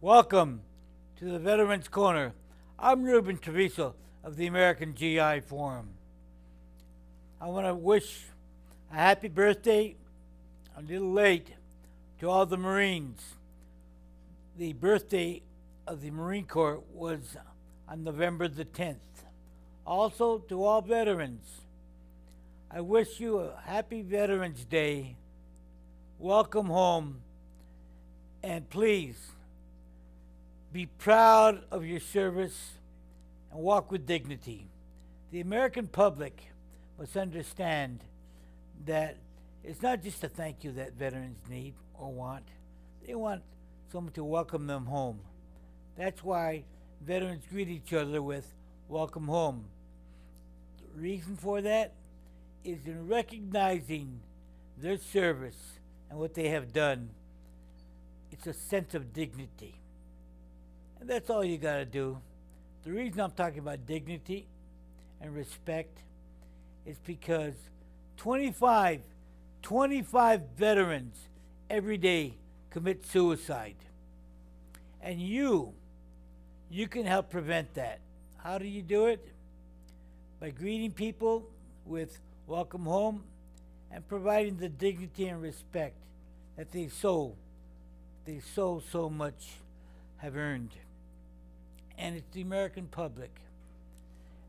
Welcome to the Veterans Corner. I'm Ruben Treviso of the American GI Forum. I want to wish a happy birthday, a little late, to all the Marines. The birthday of the Marine Corps was on November the 10th. Also, to all veterans, I wish you a happy Veterans Day. Welcome home, and please be proud of your service and walk with dignity. The American public must understand that it's not just a thank you that veterans need or want. They want someone to welcome them home. That's why veterans greet each other with welcome home. The reason for that is in recognizing their service and what they have done. It's a sense of dignity. And that's all you got to do. The reason I'm talking about dignity and respect is because 25 veterans every day commit suicide. And you can help prevent that. How do you do it? By greeting people with welcome home and providing the dignity and respect that they so much have earned. And it's the American public.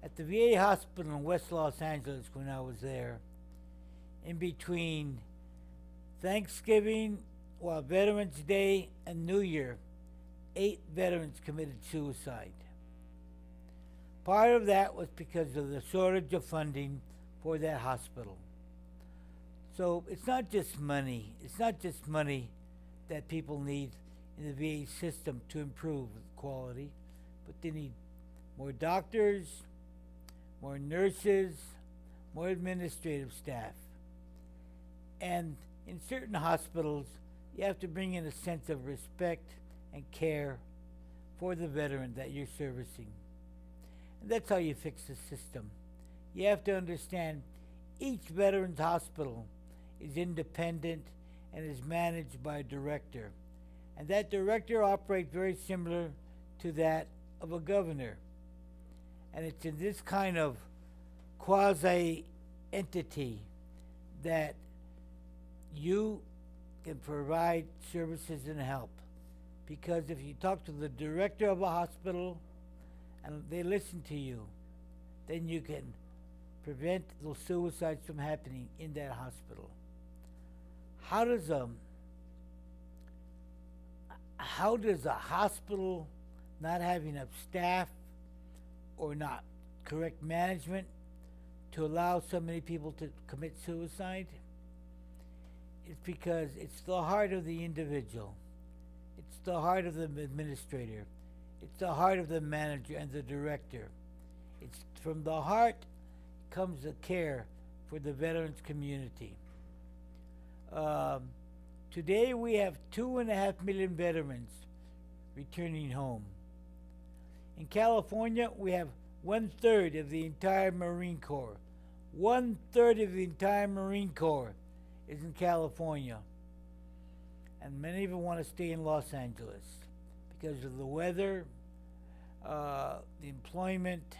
At the VA hospital in West Los Angeles, when I was there, in between Thanksgiving, Veterans Day, and New Year, 8 veterans committed suicide. Part of that was because of the shortage of funding for that hospital. So it's not just money. It's not just money that people need in the VA system to improve quality, but they need more doctors, more nurses, more administrative staff. And in certain hospitals, you have to bring in a sense of respect and care for the veteran that you're servicing. And that's how you fix the system. You have to understand each veteran's hospital is independent and is managed by a director. And that director operates very similar to that of a governor. And it's in this kind of quasi entity that you can provide services and help. Because if you talk to the director of a hospital and they listen to you, then you can prevent those suicides from happening in that hospital. How does a hospital not have enough staff or not correct management to allow so many people to commit suicide? It's because it's the heart of the individual. It's the heart of the administrator. It's the heart of the manager and the director. It's from the heart comes the care for the veterans community. Today we have 2.5 million veterans returning home. In California, we have 1/3 of the entire Marine Corps. 1/3 of the entire Marine Corps is in California. And many of them want to stay in Los Angeles because of the weather, the employment,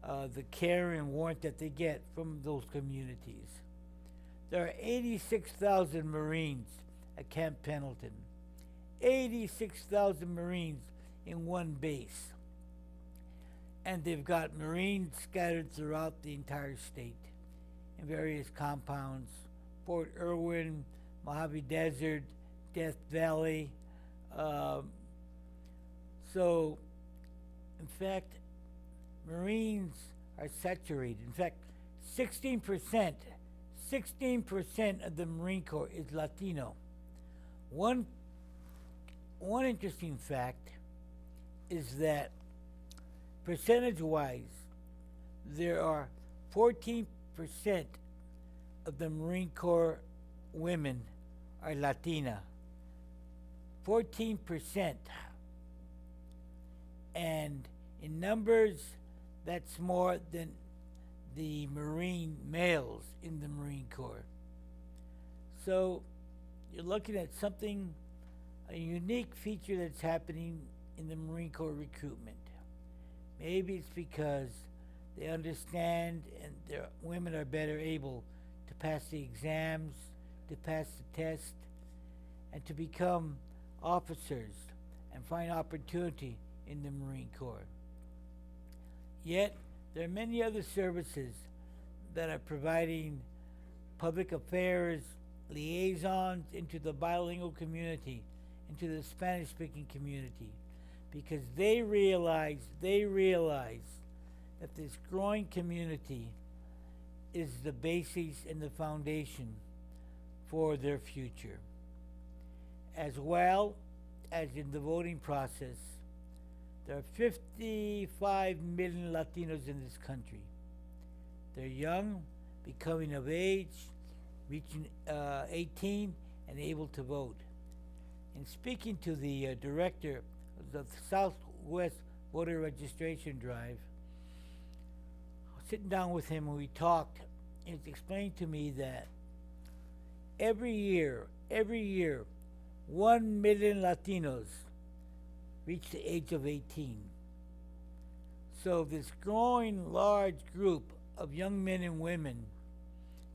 the care and warmth that they get from those communities. There are 86,000 Marines at Camp Pendleton. 86,000 Marines in one base. And they've got Marines scattered throughout the entire state in various compounds. Fort Irwin, Mojave Desert, Death Valley. So, in fact, Marines are saturated. In fact, 16% of the Marine Corps is Latino. One interesting fact is that percentage-wise, there are 14% of the Marine Corps women are Latina. 14%. And in numbers, that's more than the Marine males in the Marine Corps. So you're looking at something a unique feature that's happening in the Marine Corps recruitment. Maybe it's because they understand and their women are better able to pass the exams, to pass the test, and to become officers and find opportunity in the Marine Corps. Yet, there are many other services that are providing public affairs liaisons into the bilingual community, into the Spanish speaking community, because they realize that this growing community is the basis and the foundation for their future. As well as in the voting process, there are 55 million Latinos in this country. They're young, becoming of age, reaching 18, and able to vote. In speaking to the director of the Southwest Voter Registration Drive, sitting down with him and we talked, and he explained to me that every year, 1 million Latinos reach the age of 18. So this growing large group of young men and women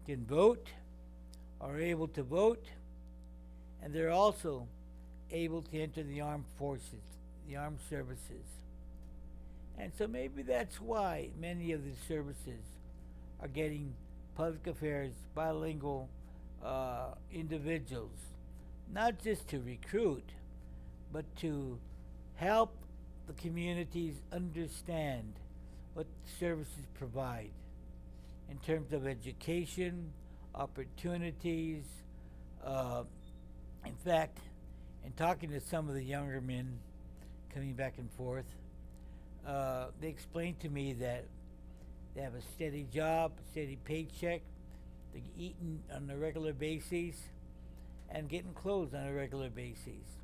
can vote, are able to vote, and they're also able to enter the armed forces, the armed services. And so maybe that's why many of these services are getting public affairs, bilingual individuals, not just to recruit, but to help the communities understand what services provide in terms of education, opportunities. In fact, in talking to some of the younger men coming back and forth, they explained to me that they have a steady job, steady paycheck, they're eating on a regular basis, and getting clothes on a regular basis.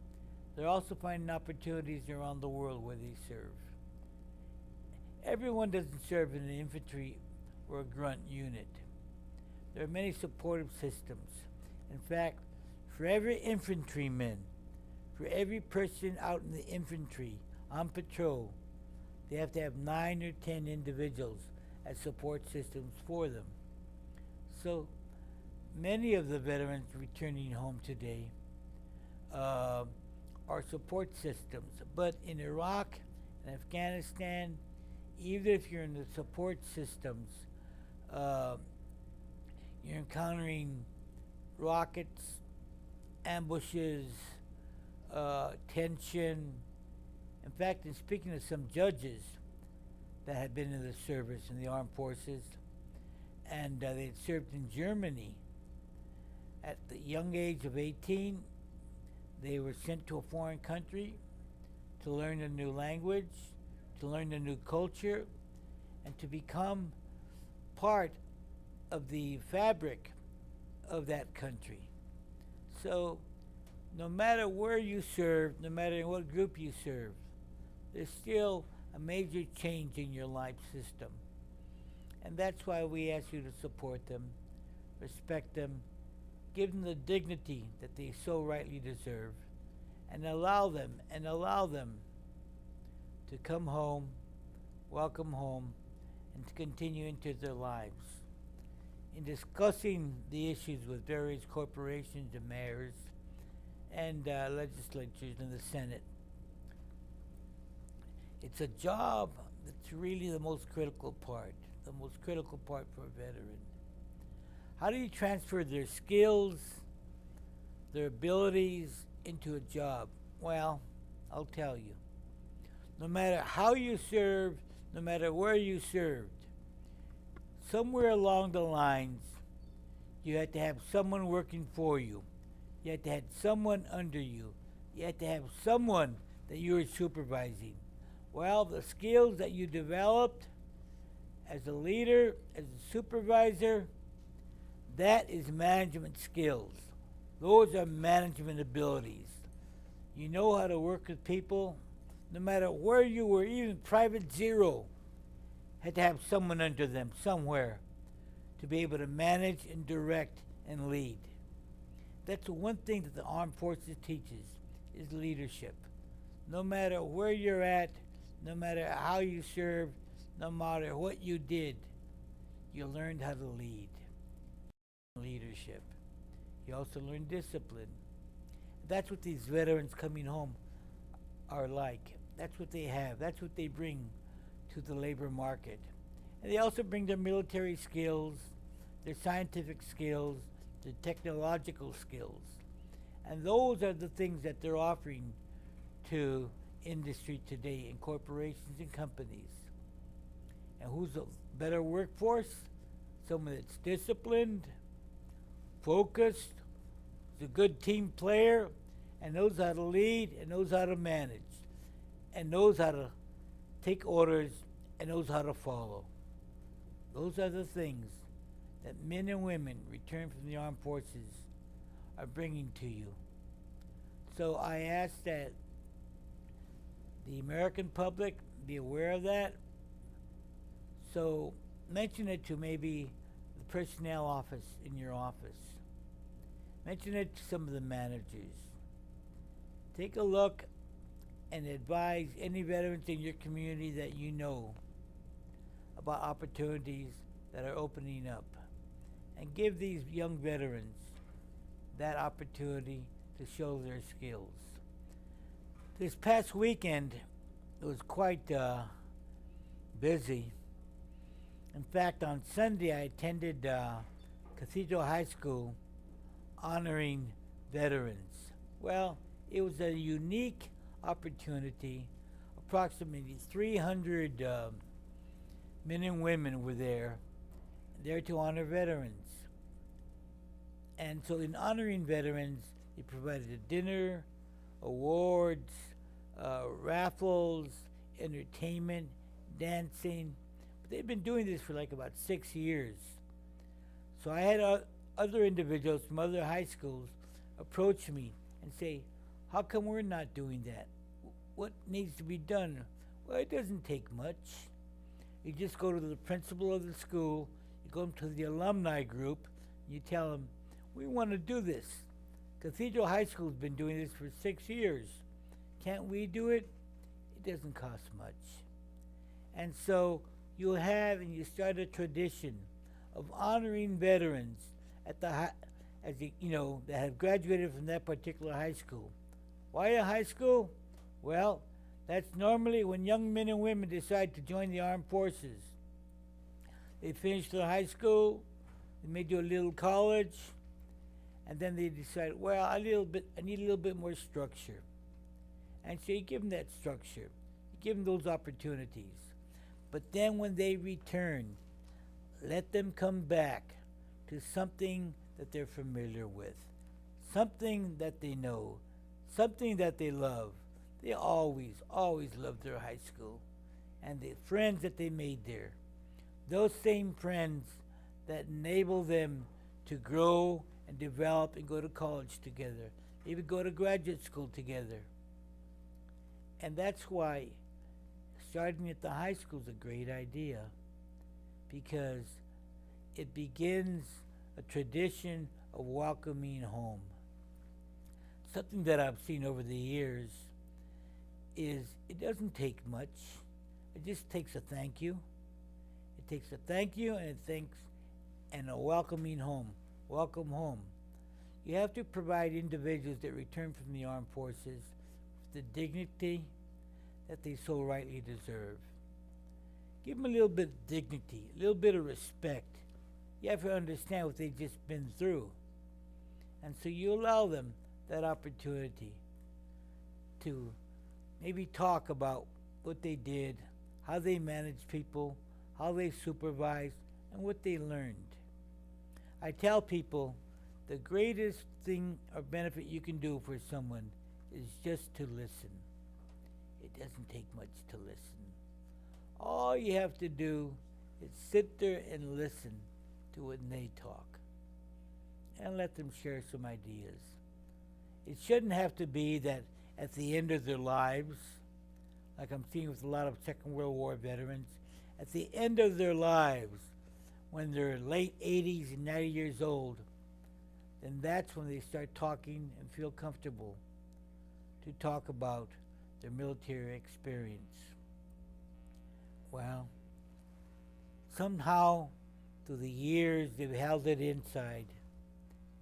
They're also finding opportunities around the world where they serve. Everyone doesn't serve in an infantry or a grunt unit. There are many supportive systems. In fact, for every infantryman, for every person out in the infantry on patrol, they have to have 9 or 10 individuals as support systems for them. So many of the veterans returning home today are support systems. But in Iraq and Afghanistan, even if you're in the support systems, you're encountering rockets, ambushes, tension. In fact, in speaking to some judges that had been in the service in the armed forces, and they had served in Germany, at the young age of 18, they were sent to a foreign country to learn a new language, to learn a new culture, and to become part of the fabric of that country. So, no matter where you serve, no matter in what group you serve, there's still a major change in your life system. And that's why we ask you to support them, respect them, give them the dignity that they so rightly deserve, and allow them to come home, welcome home, and to continue into their lives. In discussing the issues with various corporations and mayors and legislatures in the Senate, it's a job that's really the most critical part for a veteran. How do you transfer their skills, their abilities into a job? Well, I'll tell you. No matter how you served, no matter where you served, somewhere along the lines, you had to have someone working for you. You had to have someone under you. You had to have someone that you were supervising. Well, the skills that you developed as a leader, as a supervisor, that is management skills. Those are management abilities. You know how to work with people. No matter where you were, even Private Zero had to have someone under them somewhere to be able to manage and direct and lead. That's the one thing that the Armed Forces teaches, is leadership. No matter where you're at, no matter how you served, no matter what you did, you learned how to lead. Leadership. You also learn discipline. That's what these veterans coming home are like. That's what they have. That's what they bring to the labor market. And they also bring their military skills, their scientific skills, their technological skills. And those are the things that they're offering to industry today in corporations and companies. And who's a better workforce? Someone that's disciplined, focused, is a good team player, and knows how to lead, and knows how to manage, and knows how to take orders, and knows how to follow. Those are the things that men and women returned from the armed forces are bringing to you. So I ask that the American public be aware of that. So mention it to maybe the personnel office in your office. Mention it to some of the managers. Take a look and advise any veterans in your community that you know about opportunities that are opening up. And give these young veterans that opportunity to show their skills. This past weekend, it was quite busy. In fact, on Sunday, I attended Cathedral High School honoring veterans. Well, it was a unique opportunity. Approximately 300 men and women were there to honor veterans. And so in honoring veterans, they provided a dinner, awards, raffles, entertainment, dancing. But they've been doing this for like about 6 years. So I had other individuals from other high schools approach me and say, how come we're not doing that? What needs to be done? Well, it doesn't take much. You just go to the principal of the school, you go to the alumni group, and you tell them, we want to do this. Cathedral High School's been doing this for 6 years. Can't we do it? It doesn't cost much. And so you start a tradition of honoring veterans at the that have graduated from that particular high school. Why a high school? Well, that's normally when young men and women decide to join the armed forces. They finish their high school, they may do a little college, and then they decide, well, I need a little bit more structure. And so you give them that structure, you give them those opportunities. But then when they return, let them come back to something that they're familiar with, something that they know, something that they love. They always loved their high school and the friends that they made there. Those same friends that enable them to grow and develop and go to college together, even go to graduate school together. And that's why starting at the high school is a great idea, because it begins a tradition of welcoming home. Something that I've seen over the years is it doesn't take much. It just takes a thank you. It takes a thank you and a welcoming home. Welcome home. You have to provide individuals that return from the armed forces the dignity that they so rightly deserve. Give them a little bit of dignity, a little bit of respect. You have to understand what they've just been through. And so you allow them that opportunity to maybe talk about what they did, how they managed people, how they supervised, and what they learned. I tell people the greatest thing or benefit you can do for someone is just to listen. It doesn't take much to listen. All you have to do is sit there and listen to when they talk and let them share some ideas. It shouldn't have to be that at the end of their lives, like I'm seeing with a lot of Second World War veterans, at the end of their lives, when they're late 80s and 90 years old, then that's when they start talking and feel comfortable to talk about their military experience. Well, somehow through the years they've held it inside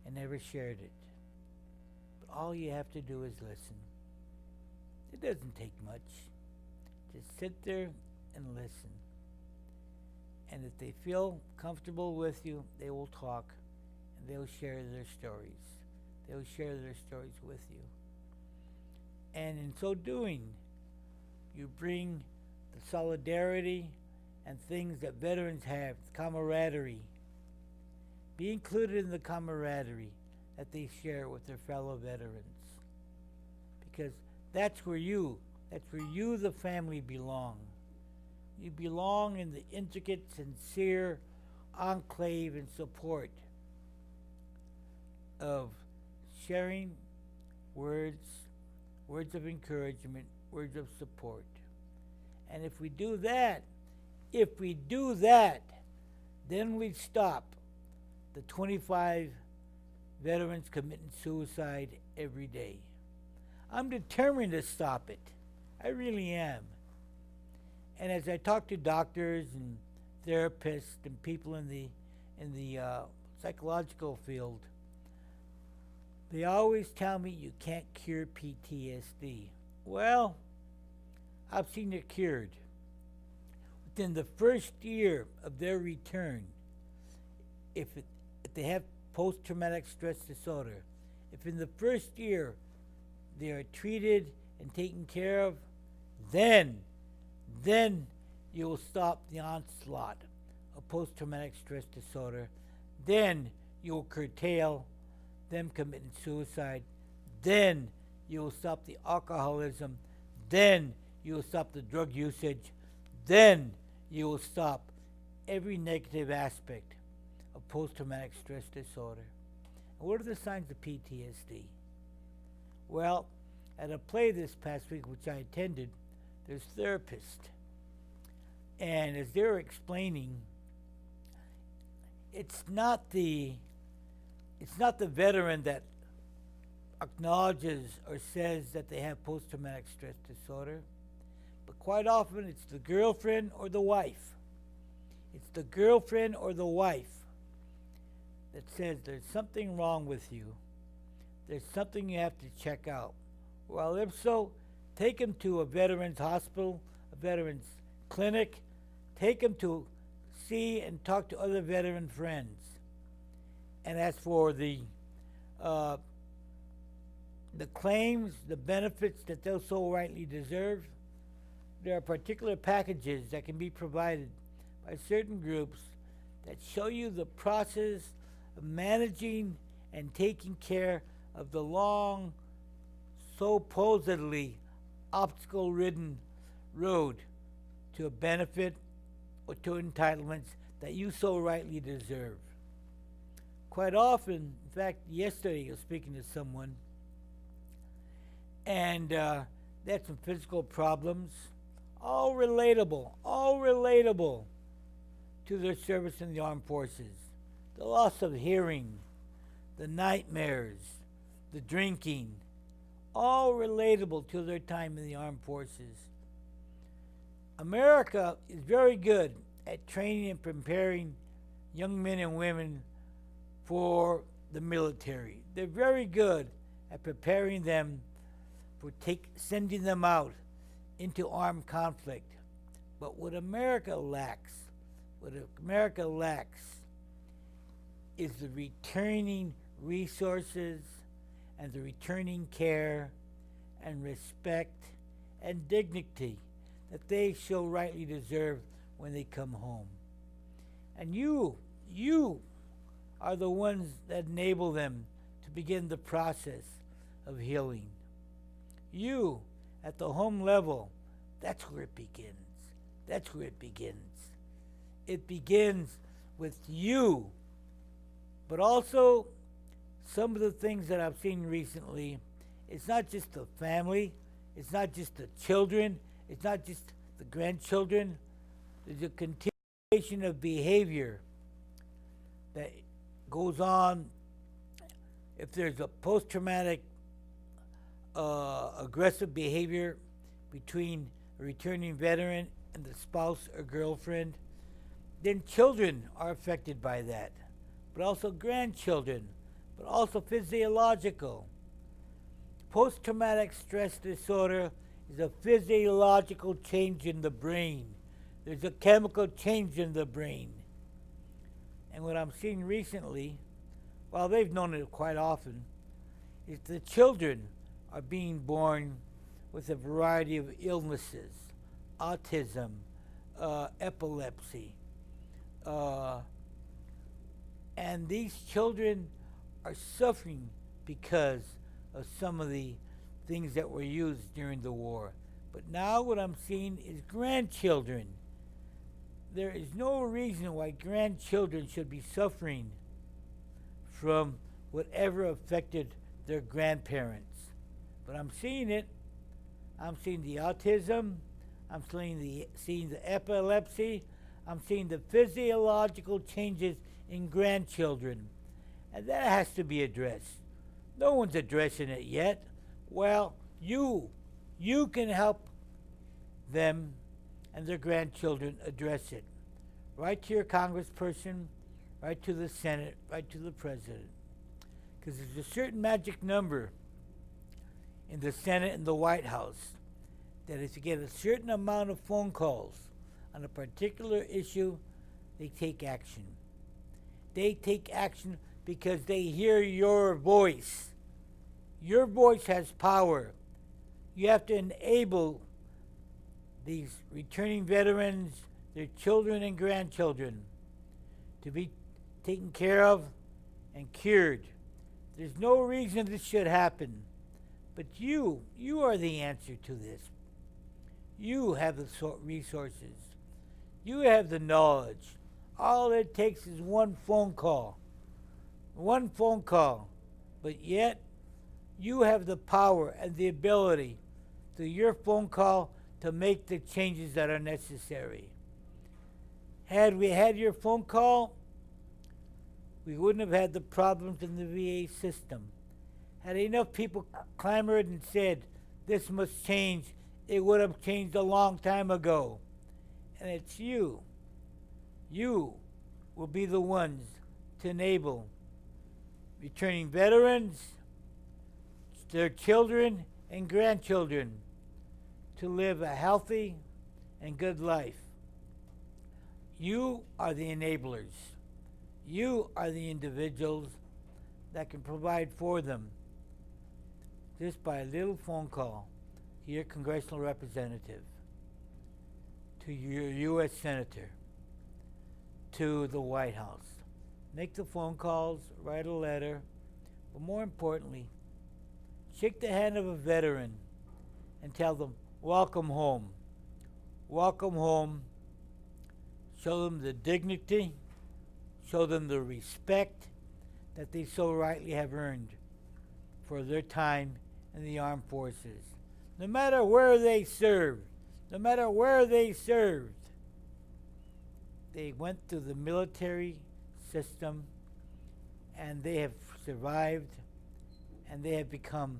and never shared it. But all you have to do is listen. It doesn't take much. Just sit there and listen. And if they feel comfortable with you, they will talk and they'll share their stories. They'll share their stories with you. And in so doing, you bring the solidarity and things that veterans have, camaraderie. Be included in the camaraderie that they share with their fellow veterans. Because that's where you, the family, belong. You belong in the intricate, sincere enclave and support of sharing words of encouragement, words of support. And if we do that, then we stop the 25 veterans committing suicide every day. I'm determined to stop it. I really am. And as I talk to doctors and therapists and people in the psychological field, they always tell me you can't cure PTSD. Well, I've seen it cured. Within the first year of their return, if they have post-traumatic stress disorder, if in the first year they are treated and taken care of, then you will stop the onslaught of post-traumatic stress disorder. Then you will curtail them committing suicide. Then you will stop the alcoholism. Then you will stop the drug usage. Then you will stop every negative aspect of post-traumatic stress disorder. And what are the signs of PTSD? Well, at a play this past week, which I attended, there's therapists. And as they're explaining, it's not the veteran that acknowledges or says that they have post-traumatic stress disorder, but quite often it's the girlfriend or the wife. It's the girlfriend or the wife that says there's something wrong with you. There's something you have to check out. Well, if so, take them to a veterans hospital, a veterans clinic. Take them to see and talk to other veteran friends. And as for the claims, the benefits that they'll so rightly deserve, there are particular packages that can be provided by certain groups that show you the process of managing and taking care of the long, supposedly obstacle-ridden road to a benefit or to entitlements that you so rightly deserve. Quite often, in fact, yesterday I was speaking to someone, and they had some physical problems, all relatable to their service in the armed forces. The loss of hearing, the nightmares, the drinking, all relatable to their time in the armed forces. America is very good at training and preparing young men and women for the military. They're very good at preparing them for sending them out into armed conflict. But what America lacks is the returning resources and the returning care and respect and dignity that they so rightly deserve when they come home. And you are the ones that enable them to begin the process of healing. You, at the home level, that's where it begins. That's where it begins. It begins with you. But also, some of the things that I've seen recently, it's not just the family, it's not just the children, it's not just the grandchildren. There's a continuation of behavior that goes on. If there's a post-traumatic aggressive behavior between a returning veteran and the spouse or girlfriend, then children are affected by that, but also grandchildren, but also physiological. Post traumatic stress disorder is a physiological change in the brain. There's a chemical change in the brain. And what I'm seeing recently, well, they've known it quite often, is the children are being born with a variety of illnesses, autism, epilepsy. And these children are suffering because of some of the things that were used during the war. But now what I'm seeing is grandchildren. There is no reason why grandchildren should be suffering from whatever affected their grandparents. But I'm seeing it. I'm seeing the autism. I'm seeing the epilepsy. I'm seeing the physiological changes in grandchildren. And that has to be addressed. No one's addressing it yet. Well, you can help them and their grandchildren address it. Write to your congressperson, write to the Senate, write to the president. Because there's a certain magic number in the Senate and the White House that if you get a certain amount of phone calls on a particular issue, they take action. They take action because they hear your voice. Your voice has power. You have to enable these returning veterans, their children and grandchildren, to be taken care of and cured. There's no reason this should happen. But you are the answer to this. You have the resources. You have the knowledge. All it takes is one phone call. One phone call. But yet, you have the power and the ability through your phone call to make the changes that are necessary. Had we had your phone call, we wouldn't have had the problems in the VA system. Had enough people clamored and said, this must change, it would have changed a long time ago. And it's you. You will be the ones to enable returning veterans, their children and grandchildren to live a healthy and good life. You are the enablers. You are the individuals that can provide for them just by a little phone call to your congressional representative, to your U.S. Senator, to the White House. Make the phone calls, write a letter, but more importantly, shake the hand of a veteran and tell them, welcome home. Welcome home. Show them the dignity, show them the respect that they so rightly have earned for their time in the armed forces. No matter where they served, no matter where they served, they went through the military system and they have survived and they have become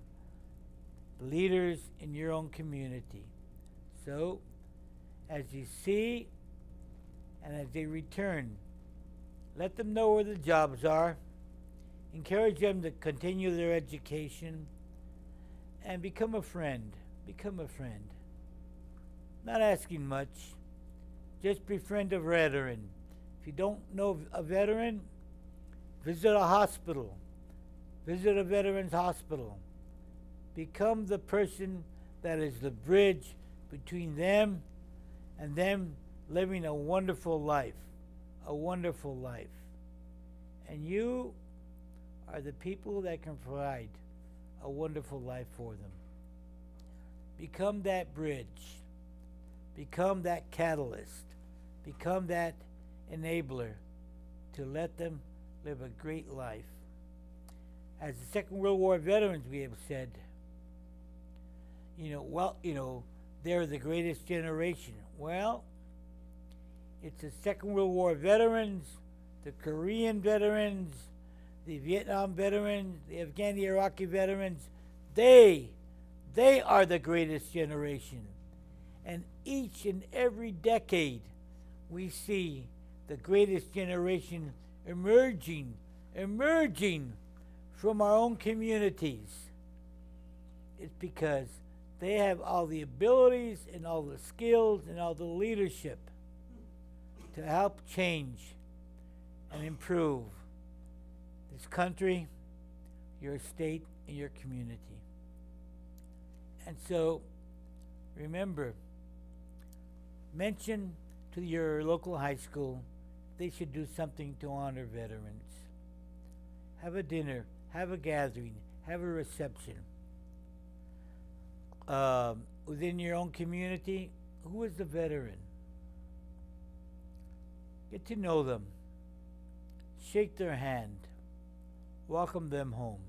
leaders in your own community. So, as you see and as they return, let them know where the jobs are. Encourage them to continue their education and become a friend. Become a friend. Not asking much. Just befriend a veteran. If you don't know a veteran, visit a hospital. Visit a veteran's hospital. Become the person that is the bridge between them and them living a wonderful life. A wonderful life. And you are the people that can provide a wonderful life for them. Become that bridge. Become that catalyst. Become that enabler to let them live a great life. As the Second World War veterans, we have said, they're the greatest generation. Well, it's the Second World War veterans, the Korean veterans, the Vietnam veterans, the Afghani Iraqi veterans. They They are the greatest generation. And each and every decade, we see the greatest generation emerging from our own communities. It's because they have all the abilities and all the skills and all the leadership to help change and improve this country, your state, and your community. And so, remember, mention to your local high school they should do something to honor veterans. Have a dinner, have a gathering, have a reception. Within your own community, who is the veteran? Get to know them. Shake their hand. Welcome them home.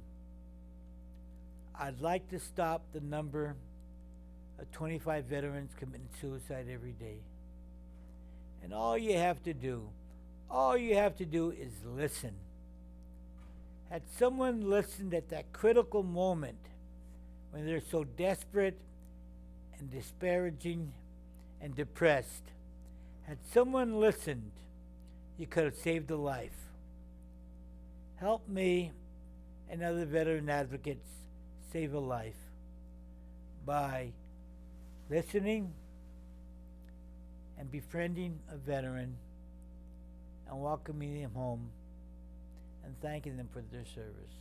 I'd like to stop the number of 25 veterans committing suicide every day. And all you have to do is listen. Had someone listened at that critical moment when they're so desperate and disparaging and depressed, had someone listened, you could have saved a life. Help me and other veteran advocates save a life by listening and befriending a veteran and welcoming them home and thanking them for their service.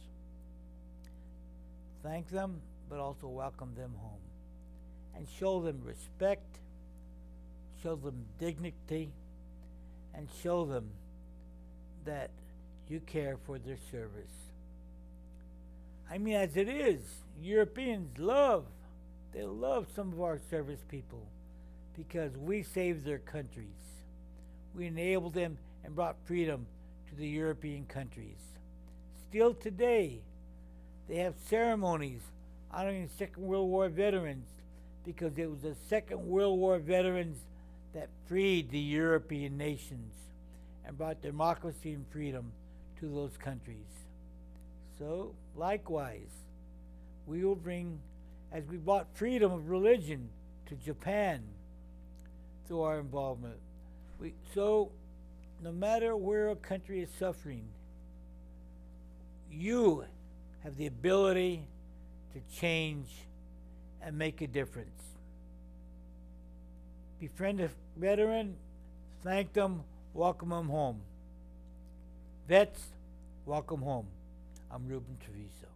Thank them, but also welcome them home. And show them respect, show them dignity, and show them that you care for their service. I mean, as it is, Europeans love some of our service people because we saved their countries. We enabled them and brought freedom to the European countries. Still today, they have ceremonies honoring Second World War veterans because it was the Second World War veterans that freed the European nations and brought democracy and freedom to those countries. So, likewise, we will bring, as we brought freedom of religion to Japan through our involvement. So, no matter where a country is suffering, you have the ability to change and make a difference. Befriend a veteran, thank them, welcome them home. Vets, welcome home. I'm Ruben Treviso.